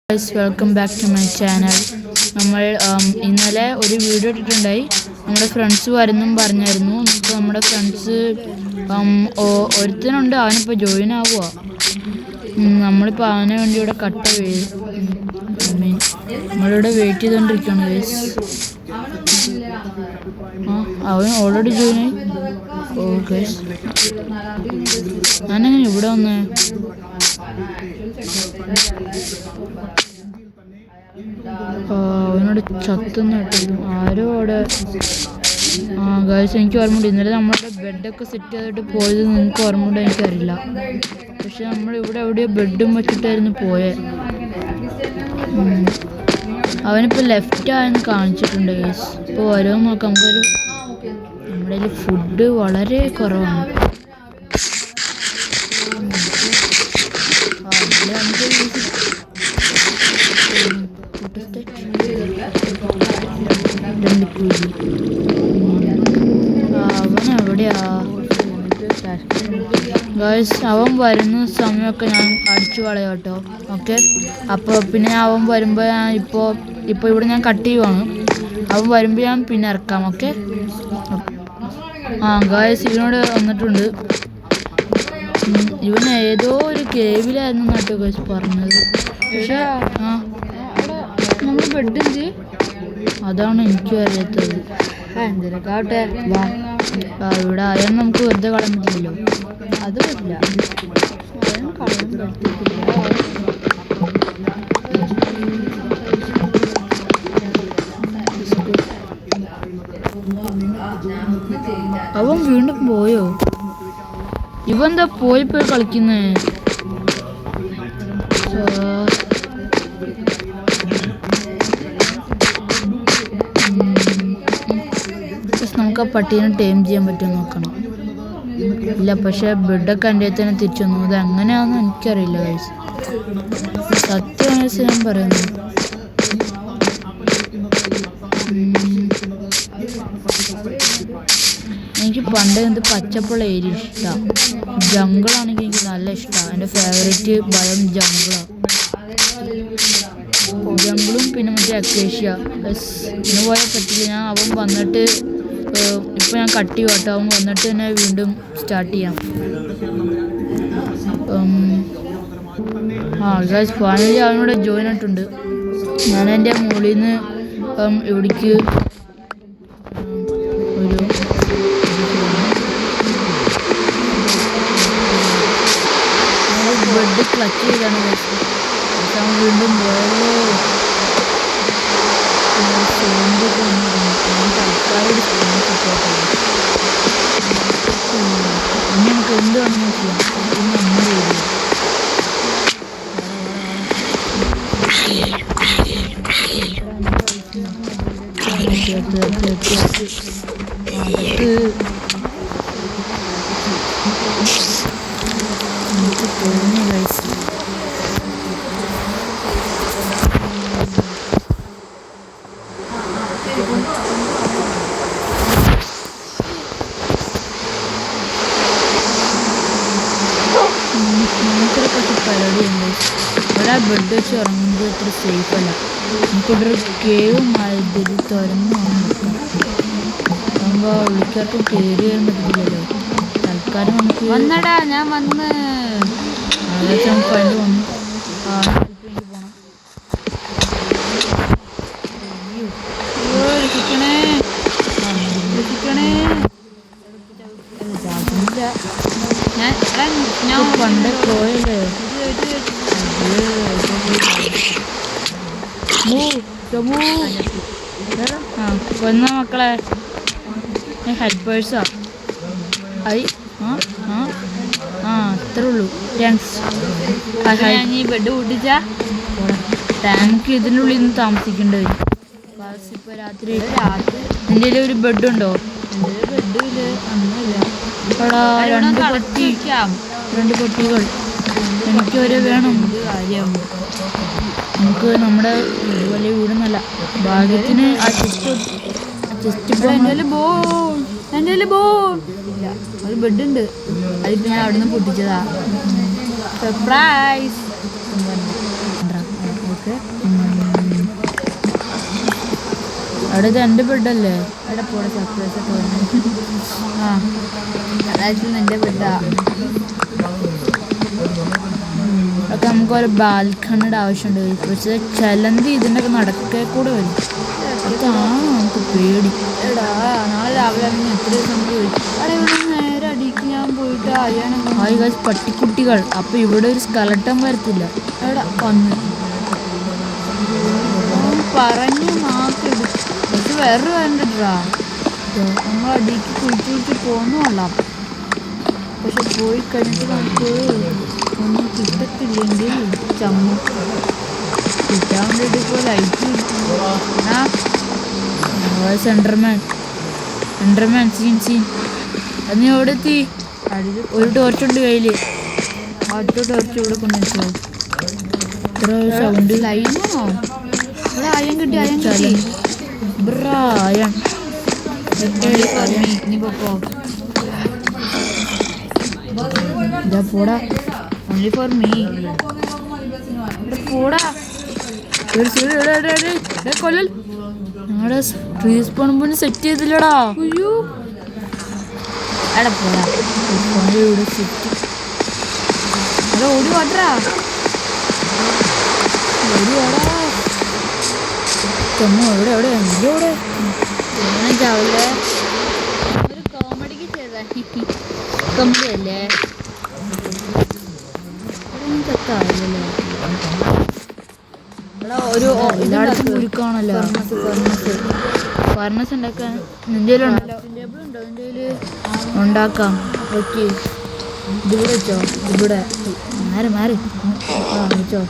Guys, welcome back to my channel. നമ്മൾ ഇന്നലെ ഒരു വീഡിയോ ഇട്ടിട്ടുണ്ടായി. നമ്മുടെ ഫ്രണ്ട്സ് വരുന്നും പറഞ്ഞായിരുന്നു. നമ്മുടെ ഫ്രണ്ട്സ് ഒരുത്തനുണ്ട്, അവനിപ്പോൾ ജോയിൻ ആവുക. നമ്മളിപ്പോൾ അവന് വേണ്ടി ഇവിടെ നമ്മളിവിടെ വെയിറ്റ് ചെയ്തുകൊണ്ടിരിക്കുകയാണ് ഗൈസ്. അവൻ ഓൾറെഡി ജോയിൻ ആയി. ഓ ഗൈസ്, ഞാനെങ്ങനെ ഇവിടെ വന്നേ? അവനോട് ചത്തുന്ന കേട്ടു ആരോ അവിടെ. ഗൈസ്, എനിക്ക് ഓർമ്മയുണ്ട് ഇന്നലെ നമ്മളുടെ ബെഡൊക്കെ സെറ്റ് ചെയ്തിട്ട് പോയത്. നിങ്ങൾക്ക് ഓർമ്മയുണ്ടോ എനിക്കറിയില്ല. പക്ഷെ നമ്മളിവിടെ എവിടെയോ ബെഡും വെച്ചിട്ടായിരുന്നു പോയെ. അവനിപ്പോൾ ലെഫ്റ്റ് ആയെന്ന് കാണിച്ചിട്ടുണ്ട് ഗൈസ്. ഇപ്പോൾ വരുമോ നോക്കാം. നമ്മുടെ കയ്യിൽ ഫുഡ് വളരെ കുറവാണ്. അവൻ എവിടെയാ ഗൈസ്? അവൻ വരുന്ന സമയമൊക്കെ ഞാൻ അടിച്ചു കളയാം കേട്ടോ. ഓക്കെ, അപ്പോൾ പിന്നെ അവൻ വരുമ്പോൾ ഞാൻ ഇപ്പോൾ ഇവിടെ ഞാൻ കട്ട് ചെയ്യുവാണ്. അവൻ വരുമ്പോൾ ഞാൻ പിന്നെ ഇറക്കാം. ഓക്കെ. ഗൈസ്, ഇവനോട് വന്നിട്ടുണ്ട്. ഇവൻ ഏതോ ഒരു കേവിലായിരുന്നു കേട്ടോ ഗൈസ് പറഞ്ഞത്. പക്ഷേ നമ്മുടെ ബെഡ് എന്ത്? അതാണ് എനിക്കും അറിയാത്തത്. എന്തിനൊക്കെ ആവട്ടെ, ഇവിടെ അയാൾ നമുക്ക് വെറുതെ കളയാൻ പറ്റില്ലല്ലോ. അത് പറ്റില്ല, അയാൾ കളയാൻ പറ്റത്തില്ല. അവൻ വീണ്ടും പോയോ? ഇവന്താ പോയി കളിക്കുന്നേ? നമുക്ക് ആ പട്ടീനെ ടൈം ചെയ്യാൻ പറ്റുമോ നോക്കണം. ഇല്ല, പക്ഷെ ബെഡൊക്കെ എൻ്റെ തന്നെ തിരിച്ചു വന്നു. അത് എങ്ങനെയാണെന്ന് എനിക്കറിയില്ല ഗൈസ്. സത്യമായിട്ട് ഞാൻ പറയുന്നു. എനിക്ക് പണ്ട് എന്ത് പച്ചപ്പുള്ള ഏരിയ ഇഷ്ടമാണ്. ജംഗിളാണെങ്കിൽ എനിക്ക് നല്ല ഇഷ്ടമാണ്. എൻ്റെ ഫേവറേറ്റ് ഭയം ജംഗിളാണ്. ജംഗിളും പിന്നെ മറ്റേ അക്കേഷ്യ. ഇന്ന് പോയാൽ പറ്റില്ല. അവൻ വന്നിട്ട് ഇപ്പോൾ ഞാൻ കട്ട് ചെയ്യും കേട്ടോ. അവൻ വന്നിട്ട് തന്നെ വീണ്ടും സ്റ്റാർട്ട് ചെയ്യാം. ഗൈസ്, ഫൈനലി അവനോട് ജോയിൻ ആയിട്ടുണ്ട്. ഞാൻ എൻ്റെ മുകളിൽ നിന്ന് ഇവിടേക്ക് ഒരു ബെഡ് ക്ലച്ച് ചെയ്താണ് ഗൈസ്. അവൻ വീണ്ടും പോയല്ലോ. ഇനി നമുക്ക് എന്ത് വേണമെന്ന് ചെയ്യാം. ഇന്ന് നമ്മുടെ എനിക്ക് തോന്നുന്നു ഗൈസ്. നമുക്കൊരു കുറച്ച് പരിപാടിയുണ്ട്. ഒരാൾ ബെഡ് വെച്ച് ഉറങ്ങുമ്പോൾ അത്ര സേഫല്ല. നമുക്കിവിടെ ഒരു കേവ് മാതിരി തുറന്ന് നോക്കാം. ആകുമ്പോൾ വിളിക്കാർക്കും കയറി വരാൻ പറ്റില്ലല്ലോ. തൽക്കാലം നമുക്ക് വന്നടാ, ഞാൻ വന്ന് നമുക്ക് അതിൻ്റെ വന്നു. എനിക്ക് പോകണം. രക്ഷിക്കണേ, രക്ഷിക്കണേ. ഞാൻ പണ്ട് പോയല്ലേ. കൊന്ന മക്കളെ, ഹെൽപ്പേഴ്സാ. അത്രേ ഉള്ളൂ. താങ്ക്സ്. ഈ ബെഡ് കൂട്ടിച്ചാ താങ്ക്. ഇതിൻ്റെ ഉള്ളിൽ നിന്ന് താമസിക്കേണ്ടി വരും. ഇപ്പോൾ രാത്രി എൻ്റെ ഒരു ബെഡുണ്ടോ? എൻ്റെ ബെഡില്ല, ഒന്നുമില്ല. രണ്ട് പെട്ടികൾ എനിക്ക് വരെ വേണം. കാര്യം നമുക്ക് നമ്മുടെ വലിയ വീടൊന്നല്ല. ഭാഗ്യത്തിന് ആ ചെസ്റ്റ് ഇല്ല, ഒരു ബെഡുണ്ട്. അതിപ്പോൾ ഞാൻ അവിടെ നിന്ന് പൊട്ടിച്ചതാ. സർപ്രൈസ്. അവിടെ ഇത് എൻ്റെ ബെഡല്ലേ? അവിടെ പോടെ സർപ്രൈസ് ഒക്കെ ആ അതായത് നിന്റെ ബെഡാ. അതൊക്കെ നമുക്കൊരു ബാൽക്കണിയുടെ ആവശ്യമുണ്ട്. പക്ഷേ ചിലന്തി ഇതിൻ്റെ ഒക്കെ നടക്കേ കൂടെ വരും. അതാണ് നമുക്ക് പേടി. എടാ നാളെ രാവിലെ എത്ര ദിവസം പോയി അവിടെ ഇവിടെ നേരെ അടിക്ക് ഞാൻ പോയിട്ട് ഹായ് ഗൈസ്, പട്ടിക്കുട്ടികൾ. അപ്പോൾ ഇവിടെ ഒരു സ്കെലട്ടൻ വരത്തില്ല. എടാ വന്ന് പറഞ്ഞു നാക്കെടു. പക്ഷെ വേറൊരു വേണ്ടടാ, നമ്മൾ അടിക്ക് കുഴിച്ച് പോന്നു കൊള്ളാം. പക്ഷെ പോയി കഴിഞ്ഞിട്ട് നമുക്ക് ഒന്നും കിട്ടത്തില്ലെങ്കിൽ ചമ്മ കിട്ടാൻ വേണ്ടി ഇപ്പോൾ ലൈറ്റ് സെൻറ്റർമാൻ സീൻ അത് നീ എവിടെ എത്തി? ഒരു ടോർച്ചുണ്ട് കയ്യിൽ. അടുത്ത ടോർച്ച് ഇവിടെ കൊണ്ടുവച്ചോ. ഇത്ര സൗണ്ട് ലൈനാണോ? ഇവിടെ അയം കിട്ടി, അയം കിട്ടി. ബ്രായൻ നീ പൊക്കോ. ഇതാ പോടാ. Only for me. പോടാ. കൊല്ലൽ ഞങ്ങളുടെ റീസ്പോൺ പോയിന്റ് സെറ്റ് ചെയ്തില്ലടാ. അയ്യോ എടാ പോടാ. ഇവിടെ സെറ്റ് അവിടെ ഓടി വാട്ടറാ. എവിടെ എവിടെ എവിടെ ചാവില്ലേ? ഒരു കോമഡിക്ക് ചെയ്താ കോമഡി അല്ലേ? ഒരു എല്ലായിടത്തും കുരുക്കാണല്ലോ. ഫർണസ് ഉണ്ടാക്കാൻ നിന്റെ ഉണ്ടാക്കാം. ഓക്കെ, ഇതിവിടെ വെച്ചോ. ഇവിടെ മാറി വെച്ചോ.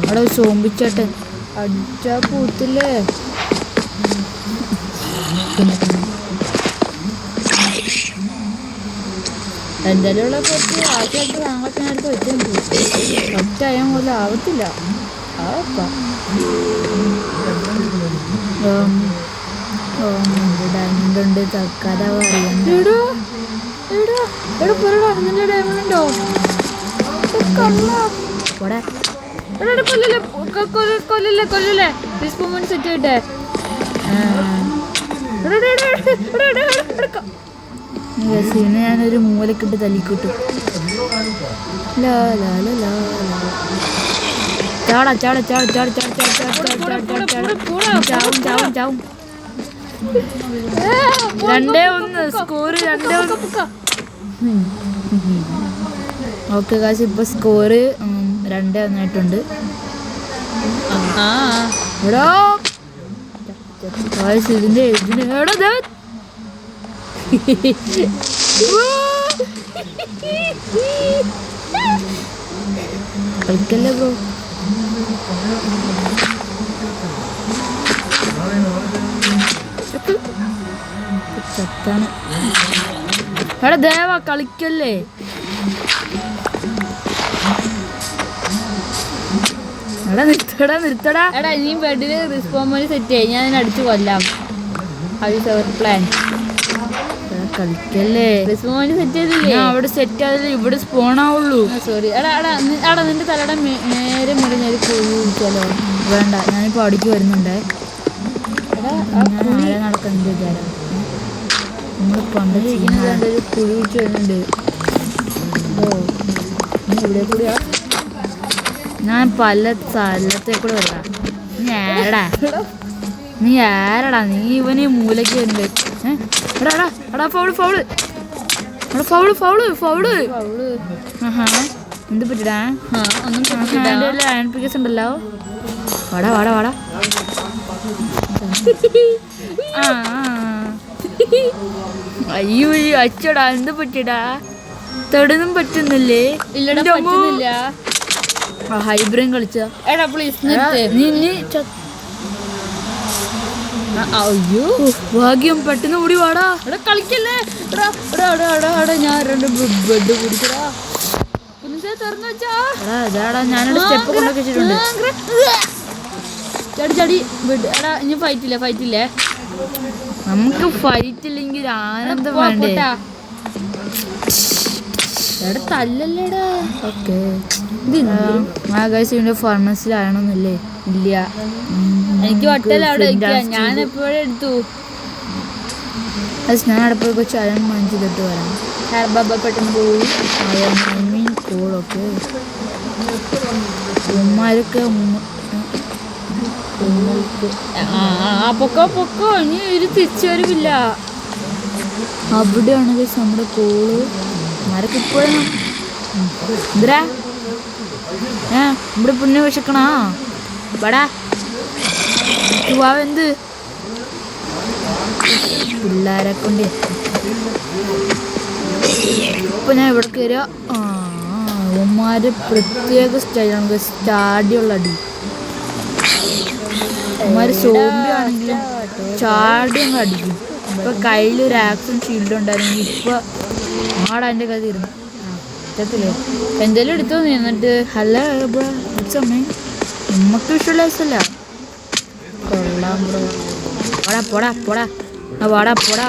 അവിടെ സോമ്പിച്ചേട്ടൻ അടിച്ചാ പൂത്തില്ലേ? എന്തായാലും ഉള്ള കുറച്ച് ആദ്യമായിട്ട് താങ്കളൊക്കെ നേരത്തെ വെച്ചിട്ടുണ്ട്. ഒറ്റയാൻ പോലും ആവത്തില്ല. ഡയമണ്ട് ഉണ്ട്, കഥ പറയണ്ട. നിന്റെ ഡയമണ്ടോ? കൊല്ലല്ലേ റിസ്പോമൻസ് സെറ്റ് ചെയ്യട്ടെ. ഞാനൊരു മൂലക്കിട്ട് തല്ലിക്കിട്ടു. ചാടാ ചാടാ ചാടാ ചാടാ ചാവും. 2-1 സ്കോർ. 2-1. ഓക്കെ കാശ്, ഇപ്പൊ സ്കോറ് 2-1 ആയിട്ടുണ്ട്. ഇതിന്റെ കളിക്കല്ലേ ബ്രോ. ചത്താണ്. എടാ ദേവ കളിക്കല്ലേ. എടാ നിർത്തടാ. എടാ നീ ബെഡില് റിസ്പോമൻസ് സെറ്റ് ചെയ്യും, ഞാൻ അടിച്ചു കൊല്ലാം. പ്ലാൻ കളിക്കല്ലേ. റിസ്പോമൻസ് സെറ്റ് ചെയ്തില്ലേ? അവിടെ സെറ്റ് ആയതില്ല, ഇവിടെ സ്പോണാവുള്ളൂ. സോറി. എടാ നിന്റെ തലയുടെ നേരെ മുറിഞ്ഞൊരു കുഴി കുഴിച്ചാലോ? വേണ്ട, ഞാനിപ്പോ അടിക്ക് വരുന്നുണ്ടേ. ഞാൻ നടക്കുന്നത് വിചാരം നമ്മൾ പണ്ടിരിക്കുന്നത് ഒരു കുഴി കുഴിച്ച് വരുന്നുണ്ട്. നീ ഇവിടെ കൂടിയാ? ഞാൻ പല സ്ഥലത്തെ കൂടെ വരാ. നീ ആരടാ? നീ ഇവന് മൂലയ്ക്ക് വരുന്നുണ്ട്. എന്ത് പറ്റിടാ? അയൺ പിക്കേഴ്സ് ഉണ്ടല്ലോ. വാടാ. അയ്യോ അച്ചടാ, എന്ത് പറ്റിടാ? തൊടുന്നും പറ്റുന്നില്ലേ? ഇല്ലടാ പറ്റുന്നില്ല. ഹൈബ്രേൻ കളിച്ച. എടാ പ്ലീസ് അയ്യോ ഭാഗ്യം, പെട്ടെന്ന് ഓടി വാടാ. ഇവിടെ കളിക്കല്ലേ. ഞാൻ 2 ബെഡ് കുടിച്ചടാ. തുറന്നു വെച്ചാ ഞാനൊരു സ്റ്റെപ്പ് കൊണ്ടൊക്കെ വെച്ചിട്ടുണ്ട്. ചടി ബെഡ്. എടാ ഇനി ഫൈറ്റില്ലേ. നമുക്ക് ഫൈറ്റ് ഇല്ലെങ്കിൽ ആനന്ദം വേണ്ടേ? എടാ തല്ലല്ലേടാ. ഓക്കെ ആ ഗൈസ് ഇതിൻ്റെ ഫർമസിലാണോന്നില്ലേ? ഇല്ല, എനിക്ക് വട്ടല അവിടെ വയ്ക്കുക. ഞാൻ എപ്പോഴും എടുത്തു. ഞാൻ അവിടെ പോയി കുറച്ച് അയം വാങ്ങിച്ചിട്ട് വരാം. പെട്ടെന്ന് പോയി. കൂളൊക്കെ ഉമ്മാരൊക്കെ പൊക്കോ ഇനി ഒരു തിരിച്ചു വരവില്ല. അവിടെയാണ് ഗൈസ് നമ്മുടെ കോള്. ഉമ്മാരൊക്കെ ഇപ്പോഴും എന്തിരാ ഇവിടെ പുണ്യ വിശക്കണാ വടാ എന്ത് പിള്ളേരെ കൊണ്ട് ഇപ്പൊ ഞാൻ ഇവിടെ കയറിയ ഉമ്മാര് പ്രത്യേക സ്റ്റൈലാണ് ചാടിയുള്ള അടി. ഉമ്മാര് സോംബി ആണെങ്കിലും ചാടി അങ്ങ് അടിക്കും. ഇപ്പൊ കയ്യിലൊരു ആക്ഷൻ ഷീൽഡ് ഉണ്ടായിരുന്നെങ്കിൽ ഇപ്പൊ ആടെ കഥ ഇരുന്നു എന്തെങ്കിലും എടുത്തോ നീ? എന്നിട്ട് ഹലോ അമ്മേ ഉമ്മക്ക് വിഷ്വലൈസല്ല. കൊള്ളാം ബ്രോ. പോടാ പോടാ പോടാ വാടാ പോടാ.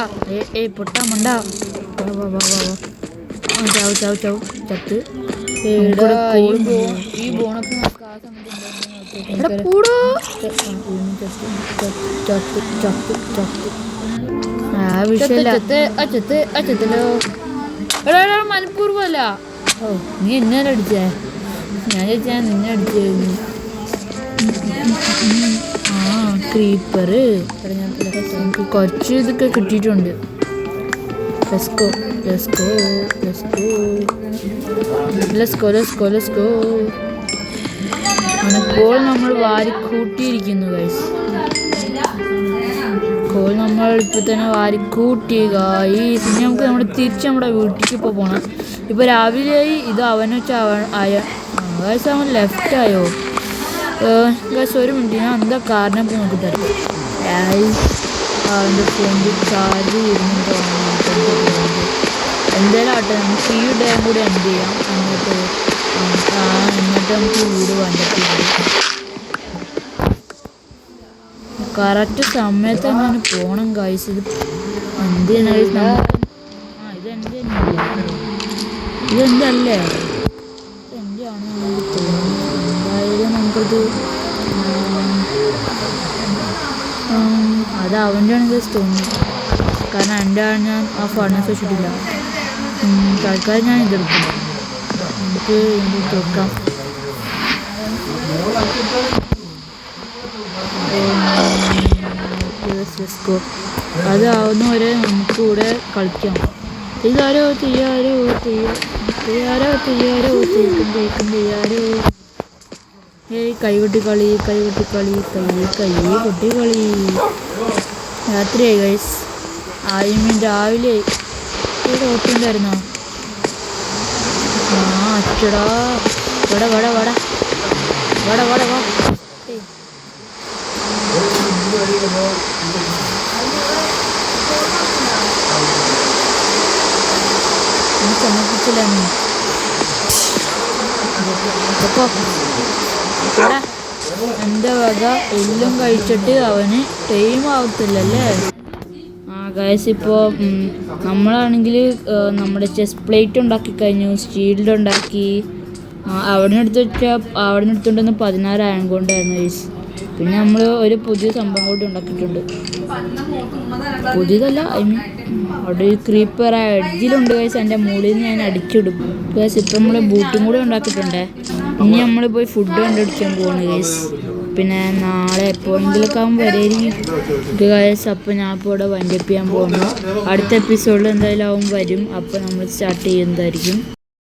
പൊട്ടാ മണ്ട. ചാവ് ചാവ് ചാവ് ചത്ത്. ഈ ബോണൊക്കെ നമുക്ക് ആ സമയത്ത് മനഃപൂർവ്വമല്ല. നീ എന്നെ അടിച്ചേ? ഞാൻ ചോദിച്ചാ നിന്നെ അടിച്ചു. ക്രീപ്പറ് കുറച്ച് ഇതൊക്കെ കിട്ടിയിട്ടുണ്ട്. ഇപ്പോൾ നമ്മൾ വാരിക്കൂട്ടിയിരിക്കുന്നു ഗൈസ്. ഇപ്പോൾ നമ്മൾ ഇപ്പൊ തന്നെ വാരിക്കൂട്ടി ഗൈസ്. ഇനി നമുക്ക് തിരിച്ച് നമ്മുടെ വീട്ടിലേക്ക് ഇപ്പോൾ പോകണം. ഇപ്പൊ രാവിലെയായി. ഇത് അവൻ ഗൈസ് അവൻ ലെഫ്റ്റ് ആയോ ഗൈസ്? ഒരു മിനിറ്റ്, ഞാൻ എന്താ കാരണം ഇപ്പോൾ നമുക്ക് തരാം. അവൻ്റെ ഫോണിൽ ചാർജ് ചെയ്യുന്നുണ്ടോ? എന്തായാലും ആട്ടെ, നമുക്ക് ഈ ഡേ കൂടി എന്ത് ചെയ്യാം. എന്നിട്ട് നമുക്ക് വീട് വന്നിട്ടുണ്ട്. കറക്റ്റ് സമയത്ത് അങ്ങനെ പോകണം ഗൈസ്. ഇത് എന്തിനാ ഇതെൻ്റെ ഇതെന്തല്ലേ? എൻ്റെ ആണെന്ന് എനിക്ക് തോന്നുന്നു. എന്തായാലും നമുക്കത് അത് അവൻ്റെ ആണെങ്കിൽ തോന്നുന്നു. കാരണം എൻ്റെ ആണ് ഞാൻ ആ ഫർണസ് വെച്ചിട്ടില്ല. തൽക്കാലം ഞാൻ ഇതെടുക്കും. നമുക്ക് ഇത് തുറക്കാം. അതാവുന്ന വരെ നമുക്ക് ഇവിടെ കളിക്കാം. ഇതാരോ ചെയ്യാരോ ചെയ്യാരോ കൈകൊട്ടി കളി രാത്രിയായി ഗൈസ്. രാവിലെ ഓട്ടുണ്ടായിരുന്നോ? അച്ചടാ വട വട വട വട വട വാ. ചമപ്പിച്ചില്ല എൻ്റെ വക എല്ലാം കഴിച്ചിട്ട് അവന് ടൈം ആവത്തില്ലല്ലേ? ഗൈസ് ഇപ്പോൾ നമ്മളാണെങ്കിൽ നമ്മുടെ ചെസ്റ്റ് പ്ലേറ്റ് ഉണ്ടാക്കി കഴിഞ്ഞു, ഷീൽഡ് ഉണ്ടാക്കി. അവിടെ നിന്ന് എടുത്തുകൊണ്ടുവന്ന് 16 അയൺ കൊണ്ടായിരുന്നു ഗൈസ്. പിന്നെ നമ്മൾ ഒരു പുതിയ സംഭവം കൂടി ഉണ്ടാക്കിയിട്ടുണ്ട്. പുതിയതല്ല, അവിടെ ഒരു ക്രീപ്പർ എഡ്ജിലുണ്ട് ഗൈസ്. എൻ്റെ മുകളിൽ നിന്ന് ഞാൻ അടിച്ചിടും ഗൈസ്. ഇപ്പം നമ്മൾ ബൂട്ടും കൂടെ ഉണ്ടാക്കിയിട്ടുണ്ട്. ഇനി നമ്മൾ പോയി ഫുഡ് കണ്ടുപിടിക്കാൻ പോവാണ് ഗൈസ്. പിന്നെ നാളെ എപ്പോഴെങ്കിലൊക്കെ ആകുമ്പോൾ വരെയായിരിക്കും ഗൈസ്. അപ്പോൾ ഞാൻ ഇപ്പോൾ ഇവിടെ വൈൻഡപ്പ് ചെയ്യാൻ പോകുന്നു. അടുത്ത എപ്പിസോഡിൽ എന്തായാലും ആവും വരും. അപ്പോൾ നമ്മൾ സ്റ്റാർട്ട് ചെയ്യുന്നതായിരിക്കും.